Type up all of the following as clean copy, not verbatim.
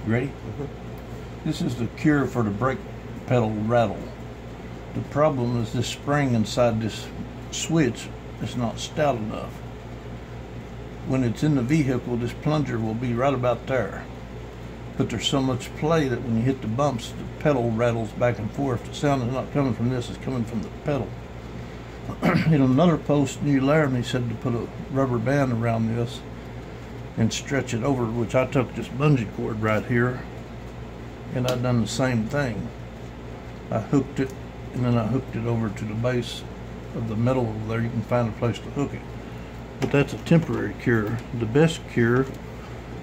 You ready? This is the cure for the brake pedal rattle. The problem is this spring inside this switch is not stout enough. When it's in the vehicle, this plunger will be right about there. But there's so much play that when you hit the bumps, the pedal rattles back and forth. The sound is not coming from this, it's coming from the pedal. In another post, New Laramie said to put a rubber band around this and stretch it over, which I took this bungee cord right here, and I done the same thing. I hooked it, and then I hooked it over to the base of the metal over there. You can find a place to hook it. But that's a temporary cure. The best cure,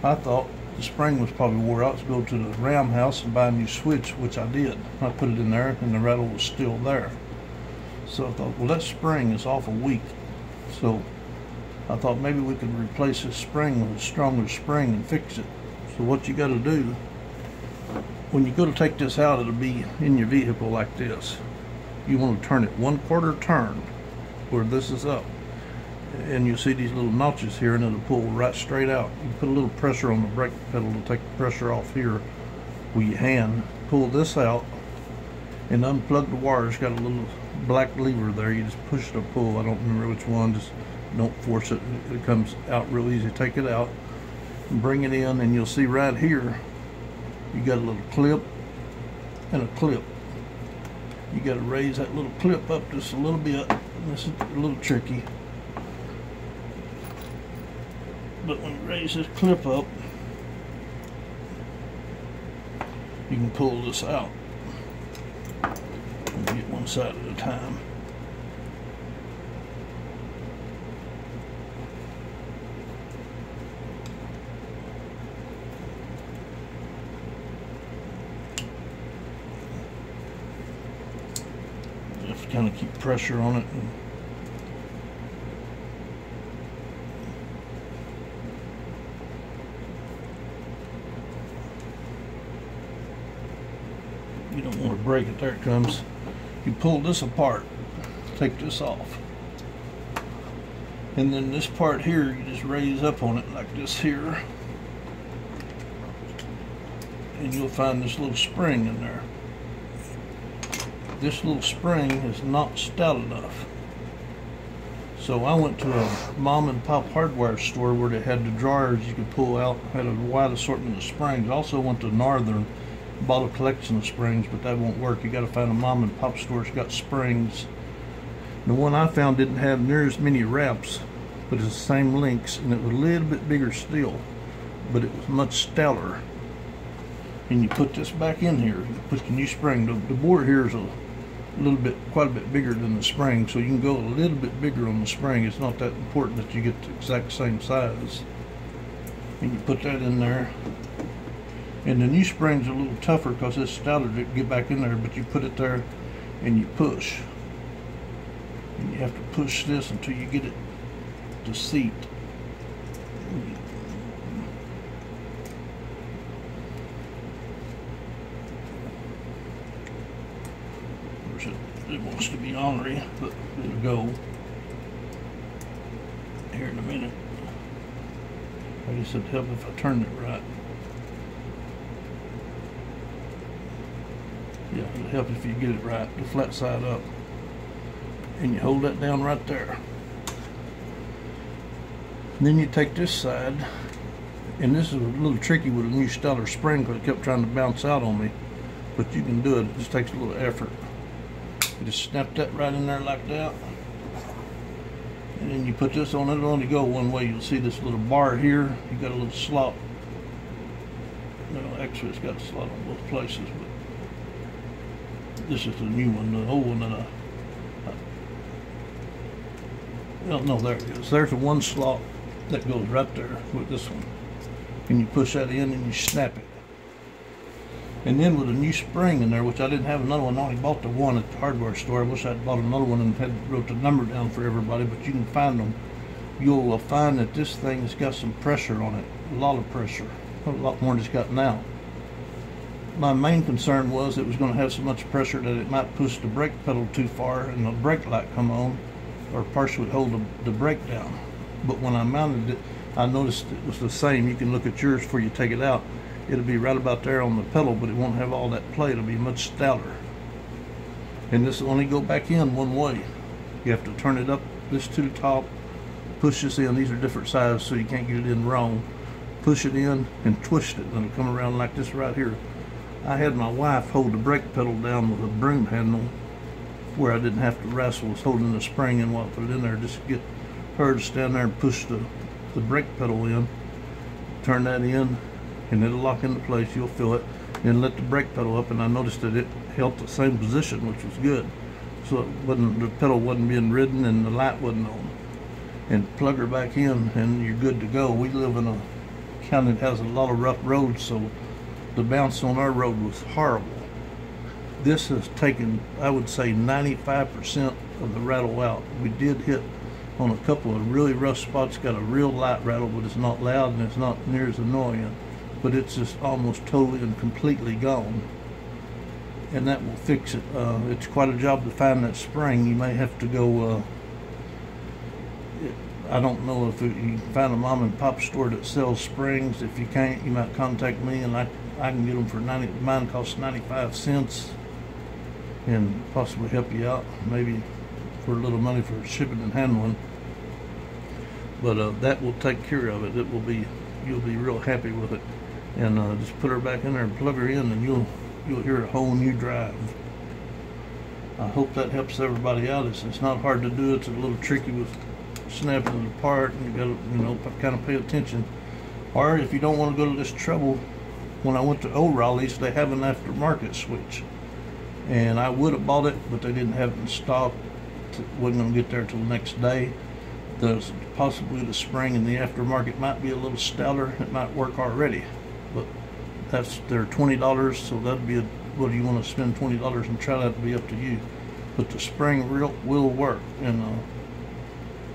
I thought, the spring was probably wore out, to go to the Ram house and buy a new switch, which I did. I put it in there, and the rattle was still there. So I thought, well, that spring is awful weak. So I thought maybe we could replace this spring with a stronger spring and fix it. So what you got to do, when you go to take this out, it'll be in your vehicle like this. You want to turn it 1/4 turn, where this is up. And you'll see these little notches here, and it'll pull right straight out. You put a little pressure on the brake pedal to take the pressure off here with your hand. Pull this out and unplug the wires. Got a little black lever there. You just push it or pull. I don't remember which one. Just don't force it. It comes out real easy. Take it out and bring it in, and you'll see right here you got a little clip and a clip. You got to raise that little clip up just a little bit. This is a little tricky. But when you raise this clip up, you can pull this out and get one side at a time. You have to kind of keep pressure on it. You don't want to break it. There it comes. You pull this apart, take this off, and then this part here you just raise up on it like this here, and you'll find this little spring in there. This little spring is not stout enough, so I went to a mom and pop hardware store where they had the drawers you could pull out, had a wide assortment of springs. I also went to Northern, bought a collection of springs, but that won't work. You got to find a mom and pop store that's got springs. The one I found didn't have near as many wraps, but it's the same links, and it was a little bit bigger still, but it was much stouter. And you put this back in here. You put the new spring. The bore here is a little bit, quite a bit bigger than the spring, so you can go a little bit bigger on the spring. It's not that important that you get the exact same size. And you put that in there. And the new spring's a little tougher because it's stouter to get back in there, but you put it there and you push. And you have to push this until you get it to seat. Of course it wants to be ornery, but it'll go here in a minute. I guess it'd help if I turned it right. Yeah, it'll help if you get it right, the flat side up. And you hold that down right there. And then you take this side, and this is a little tricky with a new stouter spring because it kept trying to bounce out on me. But you can do it, it just takes a little effort. You just snap that right in there like that. And then you put this on, it'll only go one way. You'll see this little bar here, you got a little slot. No, actually it's got a slot on both places, but this is the new one. The old one that no, there it is. There's the one slot that goes right there with this one. And you push that in and you snap it. And then with a new spring in there, which I didn't have another one, I only bought the one at the hardware store. I wish I'd bought another one and had wrote the number down for everybody, but you can find them. You'll find that this thing has got some pressure on it, a lot of pressure, a lot more than it's got now. My main concern was it was going to have so much pressure that it might push the brake pedal too far and the brake light come on, or partially would hold the brake down. But when I mounted it, I noticed it was the same. You can look at yours before you take it out. it'll be right about there on the pedal, but it won't have all that play. It'll be much stouter. And this will only go back in one way. You have to turn it up this to the top, push this in. These are different sizes, so you can't get it in wrong. Push it in and twist it, and it'll come around like this right here. I had my wife hold the brake pedal down with a broom handle where I didn't have to wrestle. I was holding the spring and what, put it in there, just to get her to stand there and push the brake pedal in. Turn that in, and it'll lock into place. You'll feel it. And let the brake pedal up, and I noticed that it held the same position, which was good. So the pedal wasn't being ridden and the light wasn't on. And plug her back in, and you're good to go. We live in a county that has a lot of rough roads, so the bounce on our road was horrible. This has taken, I would say, 95% of the rattle out. We did hit on a couple of really rough spots, got a real light rattle, but it's not loud and it's not near as annoying. But it's just almost totally and completely gone. And that will fix it. It's quite a job to find that spring. You may have to go, I don't know if you can find a mom and pop store that sells springs. If you can't, you might contact me, and I can get them for mine costs 95 cents, and possibly help you out, maybe for a little money for shipping and handling. But that will take care of it. You'll be real happy with it. And just put her back in there and plug her in, and you'll hear a whole new drive. I hope that helps everybody out. It's not hard to do. It's a little tricky with snapping it apart, and you gotta kind of pay attention. Or if you don't want to go to this trouble, when I went to O'Reilly's, they have an aftermarket switch, and I would have bought it, but they didn't have it in stock. Wasn't gonna get there till the next day. Possibly the spring in the aftermarket might be a little stouter. It might work already, but they're $20, so that'd be what do you want to spend $20 and try that to be up to you. But the spring will work, and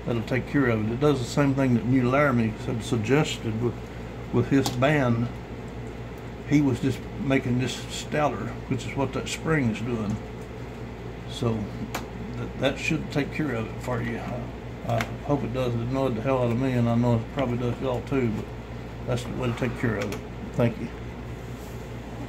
that'll take care of it. It does the same thing that New Laramie had suggested with his band. He was just making this stouter, which is what that spring is doing. So that should take care of it for you. I hope it does. It annoyed the hell out of me, and I know it probably does y'all too, but that's the way to take care of it. Thank you.